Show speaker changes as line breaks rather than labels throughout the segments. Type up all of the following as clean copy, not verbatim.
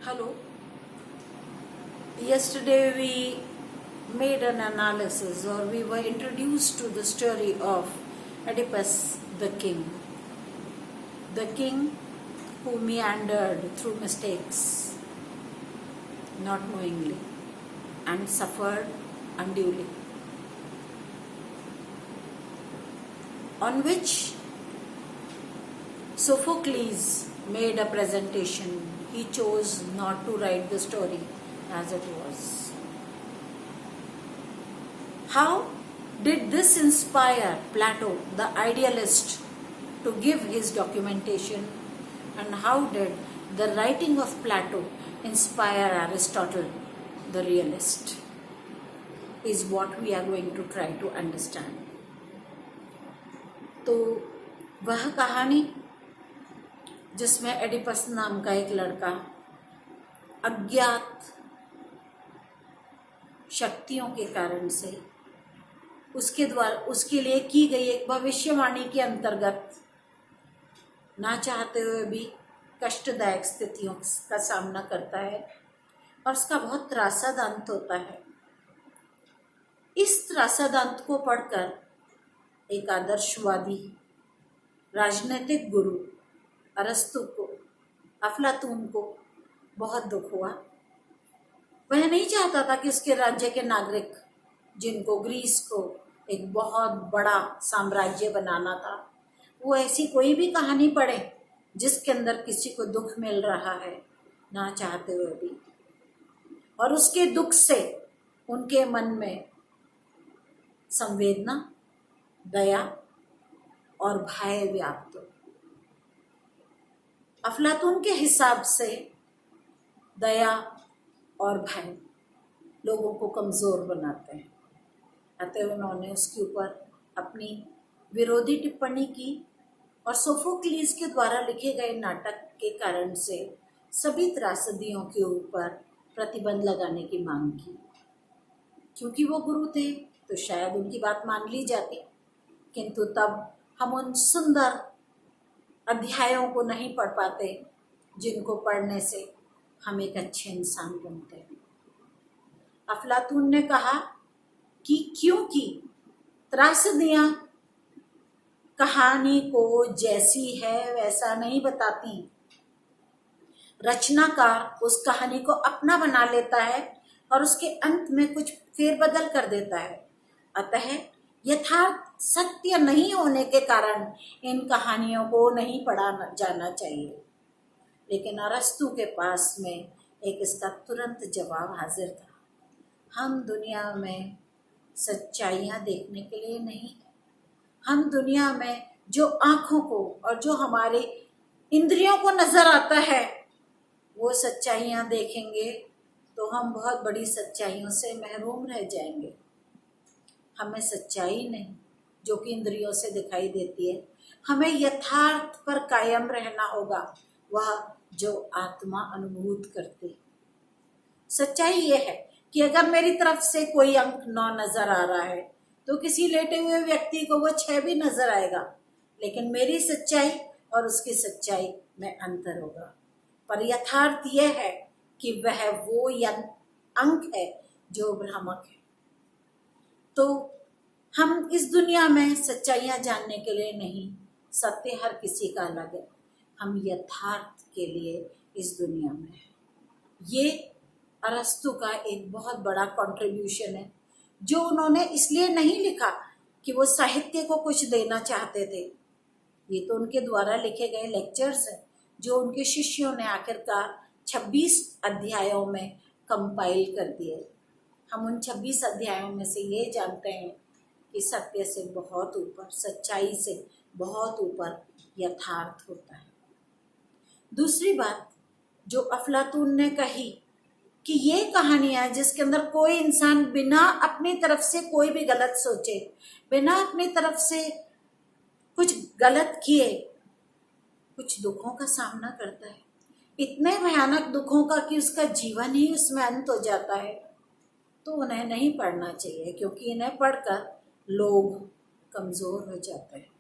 Hello. Yesterday we made an analysis, or we were introduced to the story of Oedipus the king who meandered through mistakes, not knowingly, and suffered unduly, on which Sophocles made a presentation. He chose not to write the story as it was. How did this inspire Plato, the idealist, to give his documentation? And how did the writing of Plato inspire Aristotle, the realist? Is what we are going to try to understand. तो वह कहानी जिसमें Oedipus नाम का एक लड़का अज्ञात शक्तियों के कारण से उसके द्वारा उसके लिए की गई एक भविष्यवाणी के अंतर्गत ना चाहते हुए भी कष्टदायक स्थितियों का सामना करता है और उसका बहुत त्रासद अंत होता है। इस त्रासद अंत को पढ़कर एक आदर्शवादी राजनीतिक गुरु अरस्तु को, अफलातून को बहुत दुख हुआ। वह नहीं चाहता था कि उसके राज्य के नागरिक, जिनको ग्रीस को एक बहुत बड़ा साम्राज्य बनाना था, वो ऐसी कोई भी कहानी पढ़े जिसके अंदर किसी को दुख मिल रहा है ना चाहते हुए भी, और उसके दुख से उनके मन में संवेदना, दया और भय व्याप्त हो। अफलातून के हिसाब से दया और भय लोगों को कमज़ोर बनाते हैं, अतः उन्होंने उसके ऊपर अपनी विरोधी टिप्पणी की और सोफोक्लीस के द्वारा लिखे गए नाटक के कारण से सभी त्रासदियों के ऊपर प्रतिबंध लगाने की मांग की। क्योंकि वो गुरु थे तो शायद उनकी बात मान ली जाती, किंतु तब हम उन सुंदर अध्यायों को नहीं पढ़ पाते जिनको पढ़ने से हम एक अच्छे इंसान बनते हैं। अफलातून ने कहा कि क्योंकि त्रासदियाँ कहानी को जैसी है वैसा नहीं बताती, रचनाकार उस कहानी को अपना बना लेता है और उसके अंत में कुछ फेरबदल कर देता है। अतः यथार्थ सत्य नहीं होने के कारण इन कहानियों को नहीं पढ़ा जाना चाहिए। लेकिन अरस्तु के पास में एक इसका तुरंत जवाब हाजिर था। हम दुनिया में सच्चाइयाँ देखने के लिए नहीं, हम दुनिया में जो आँखों को और जो हमारे इंद्रियों को नजर आता है वो सच्चाइयाँ देखेंगे तो हम बहुत बड़ी सच्चाइयों से महरूम रह जाएंगे। हमें सच्चाई नहीं जो कि इंद्रियों से दिखाई देती है, हमें यथार्थ पर कायम रहना होगा, वह जो आत्मा अनुभूत करती। सच्चाई ये है कि अगर मेरी तरफ से कोई अंक 9 नजर आ रहा है तो किसी लेटे हुए व्यक्ति को वो 6 भी नजर आएगा, लेकिन मेरी सच्चाई और उसकी सच्चाई में अंतर होगा। पर यथार्थ यह है कि वह वो अंक है जो भ्रामक है। तो हम इस दुनिया में सच्चाइयाँ जानने के लिए नहीं, सत्य हर किसी का अलग है, हम यथार्थ के लिए इस दुनिया में हैं। ये अरस्तु का एक बहुत बड़ा कंट्रीब्यूशन है जो उन्होंने इसलिए नहीं लिखा कि वो साहित्य को कुछ देना चाहते थे। ये तो उनके द्वारा लिखे गए लेक्चर्स हैं जो उनके शिष्यों ने आखिरकार 26 अध्यायों में कंपाइल कर दिए। हम उन 26 अध्यायों में से ये जानते हैं कि सत्य से बहुत ऊपर, सच्चाई से बहुत ऊपर यथार्थ होता है। दूसरी बात जो अफलातून ने कही कि ये कहानियाँ जिसके अंदर कोई इंसान बिना अपनी तरफ से कोई भी गलत सोचे, बिना अपनी तरफ से कुछ गलत किए कुछ दुखों का सामना करता है, इतने भयानक दुखों का कि उसका जीवन ही उसमें अंत हो जाता है, तो उन्हें नहीं पढ़ना चाहिए। क्योंकि इन्हें पढ़कर लोग कमज़ोर हो जाते हैं,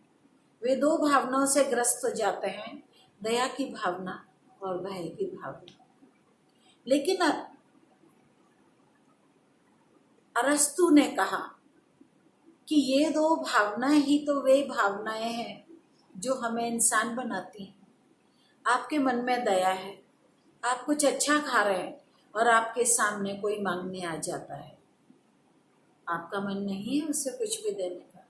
वे 2 भावनाओं से ग्रस्त हो जाते हैं, दया की भावना और भय की भावना। लेकिन अरस्तु ने कहा कि ये दो भावनाएं ही तो वे भावनाएं हैं जो हमें इंसान बनाती हैं। आपके मन में दया है, आप कुछ अच्छा खा रहे हैं और आपके सामने कोई मांगने आ जाता है, आपका मन नहीं है उससे कुछ भी देने का।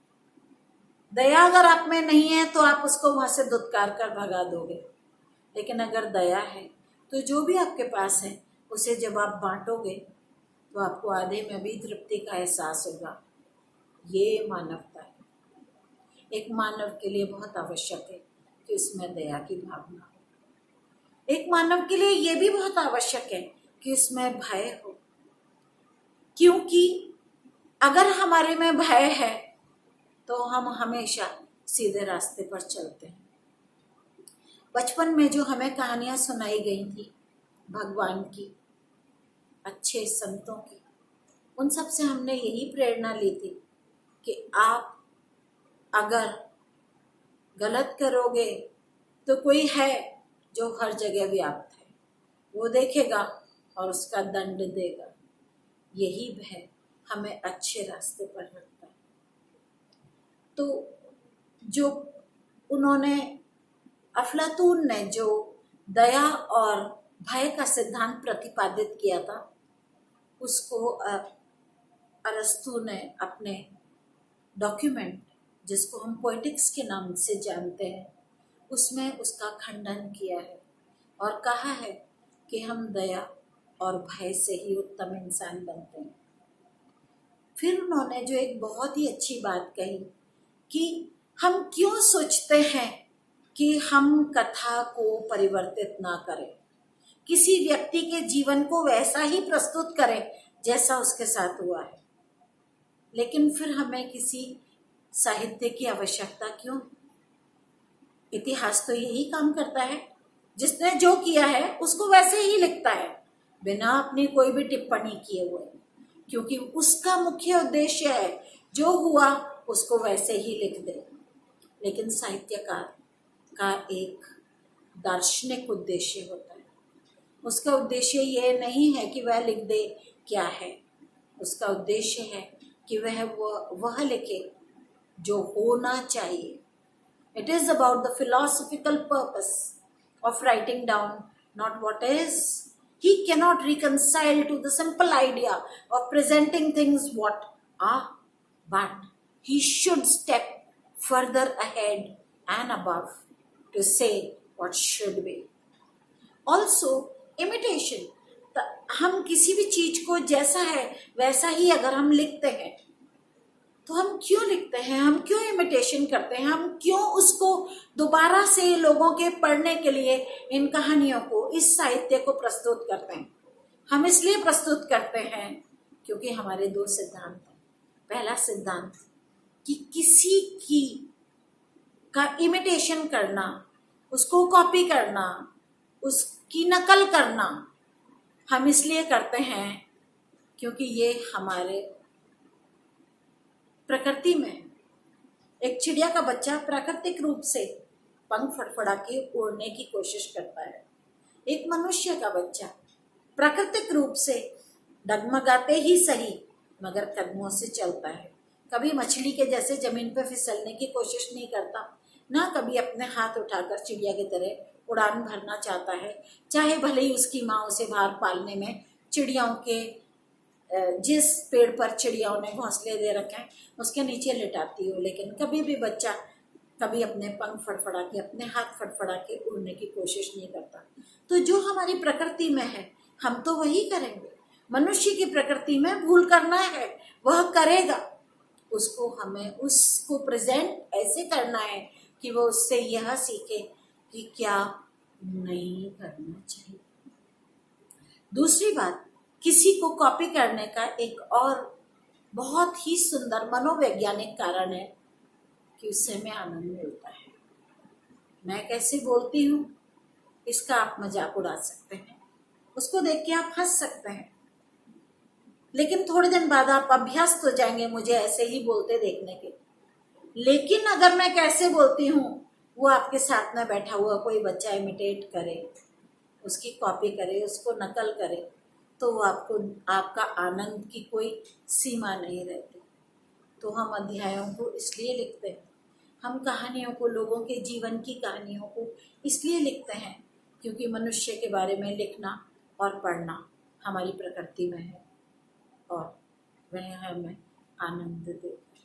दया अगर आप में नहीं है तो आप उसको वहां से दुत्कार कर भगा दोगे, लेकिन अगर दया है तो जो भी आपके पास है उसे जब आप बांटोगे तो आपको आधे में भी तृप्ति का एहसास होगा। ये मानवता है। एक मानव के लिए बहुत आवश्यक है कि उसमें दया की भावना हो। एक मानव के लिए ये भी बहुत आवश्यक है कि उसमें भय हो, क्योंकि अगर हमारे में भय है तो हम हमेशा सीधे रास्ते पर चलते हैं। बचपन में जो हमें कहानियां सुनाई गई थी भगवान की, अच्छे संतों की, उन सब से हमने यही प्रेरणा ली थी कि आप अगर गलत करोगे तो कोई है जो हर जगह व्याप्त है, वो देखेगा और उसका दंड देगा। यही भय हमें अच्छे रास्ते पर रखता है। तो जो उन्होंने अफलातून ने जो दया और भय का सिद्धांत प्रतिपादित किया था, उसको अरस्तु ने अपने डॉक्यूमेंट, जिसको हम पोएटिक्स के नाम से जानते हैं, उसमें उसका खंडन किया है और कहा है कि हम दया और भय से ही उत्तम इंसान बनते हैं। फिर उन्होंने जो एक बहुत ही अच्छी बात कही कि हम क्यों सोचते हैं कि हम कथा को परिवर्तित ना करें, किसी व्यक्ति के जीवन को वैसा ही प्रस्तुत करें जैसा उसके साथ हुआ है, लेकिन फिर हमें किसी साहित्य की आवश्यकता क्यों? इतिहास तो यही काम करता है, जिसने जो किया है उसको वैसे ही लिखता है बिना अपनी कोई भी टिप्पणी किए हुए, क्योंकि उसका मुख्य उद्देश्य है जो हुआ उसको वैसे ही लिख दे। लेकिन साहित्यकार का एक दार्शनिक उद्देश्य होता है। उसका उद्देश्य ये नहीं है कि वह लिख दे क्या है, उसका उद्देश्य है कि वह लिखे जो होना चाहिए। It is about the philosophical purpose of writing down not what is. He cannot reconcile to the simple idea of presenting things what are, but he should step further ahead and above to say what should be. Also, imitation. हम किसी भी चीज को जैसा है वैसा ही अगर हम लिखते हैं तो हम क्यों लिखते हैं, हम क्यों इमिटेशन करते हैं, हम क्यों उसको दोबारा से लोगों के पढ़ने के लिए इन कहानियों को, इस साहित्य को प्रस्तुत करते हैं? हम इसलिए प्रस्तुत करते हैं क्योंकि हमारे दो सिद्धांत हैं। पहला सिद्धांत कि किसी की का इमिटेशन करना, उसको कॉपी करना, उसकी नकल करना हम इसलिए करते हैं क्योंकि ये हमारे प्रकृति में, एक चिड़िया का बच्चा प्राकृतिक रूप से पंख फड़फड़ा के उड़ने की कोशिश करता है। एक मनुष्य का बच्चा प्राकृतिक रूप से डगमगाते ही सही मगर कदमों से चलता है। कभी मछली के जैसे जमीन पर फिसलने की कोशिश नहीं करता, ना कभी अपने हाथ उठाकर चिड़िया की तरह उड़ान भरना चाहता है, चाहे भले ही उसकी माँ उसे बाहर पालने में चिड़ियाओं के, जिस पेड़ पर चिड़ियाओं ने घोंसले दे रखे हैं उसके नीचे लिटाती हो, लेकिन कभी भी बच्चा कभी अपने पंख फड़फड़ा के, अपने हाथ फड़फड़ा के उड़ने की कोशिश नहीं करता। तो जो हमारी प्रकृति में है हम तो वही करेंगे। मनुष्य की प्रकृति में भूल करना है, वह करेगा। उसको हमें उसको प्रेजेंट ऐसे करना है कि वो उससे यह सीखे कि क्या नहीं करना चाहिए। दूसरी बात, किसी को कॉपी करने का एक और बहुत ही सुंदर मनोवैज्ञानिक कारण है कि उससे हमें आनंद मिलता है। मैं कैसे बोलती हूँ इसका आप मजाक उड़ा सकते हैं, उसको देख के आप हंस सकते हैं, लेकिन थोड़े दिन बाद आप अभ्यस्त हो जाएंगे मुझे ऐसे ही बोलते देखने के। लेकिन अगर मैं कैसे बोलती हूँ वो आपके साथ में बैठा हुआ कोई बच्चा इमिटेट करे, उसकी कॉपी करे, उसको नकल करे, तो वो आपका आनंद की कोई सीमा नहीं रहती। तो हम अध्यायों को इसलिए लिखते हैं, हम कहानियों को, लोगों के जीवन की कहानियों को इसलिए लिखते हैं क्योंकि मनुष्य के बारे में लिखना और पढ़ना हमारी प्रकृति में है और वह हमें आनंद देता है।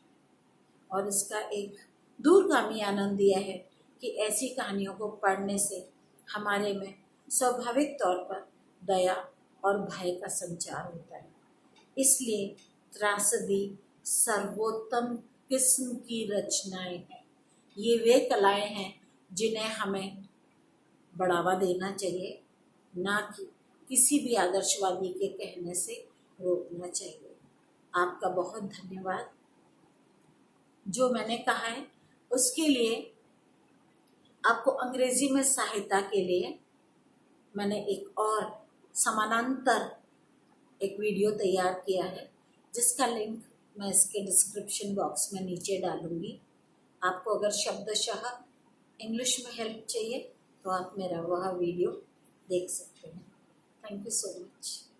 और इसका एक दूरगामी आनंद यह है कि ऐसी कहानियों को पढ़ने से हमारे में स्वाभाविक तौर पर दया और भय का संचार होता है। इसलिए त्रासदी सर्वोत्तम किस्म की रचनाएं हैं। ये वे कलाएं हैं जिन्हें हमें बढ़ावा देना चाहिए, ना कि किसी भी आदर्शवादी के कहने से रोकना चाहिए। आपका बहुत धन्यवाद। जो मैंने कहा है उसके लिए आपको अंग्रेजी में सहायता के लिए मैंने एक और समानांतर एक वीडियो तैयार किया है, जिसका लिंक मैं इसके डिस्क्रिप्शन बॉक्स में नीचे डालूंगी। आपको अगर शब्दशः इंग्लिश में हेल्प चाहिए तो आप मेरा वह वीडियो देख सकते हैं। Thank you so much.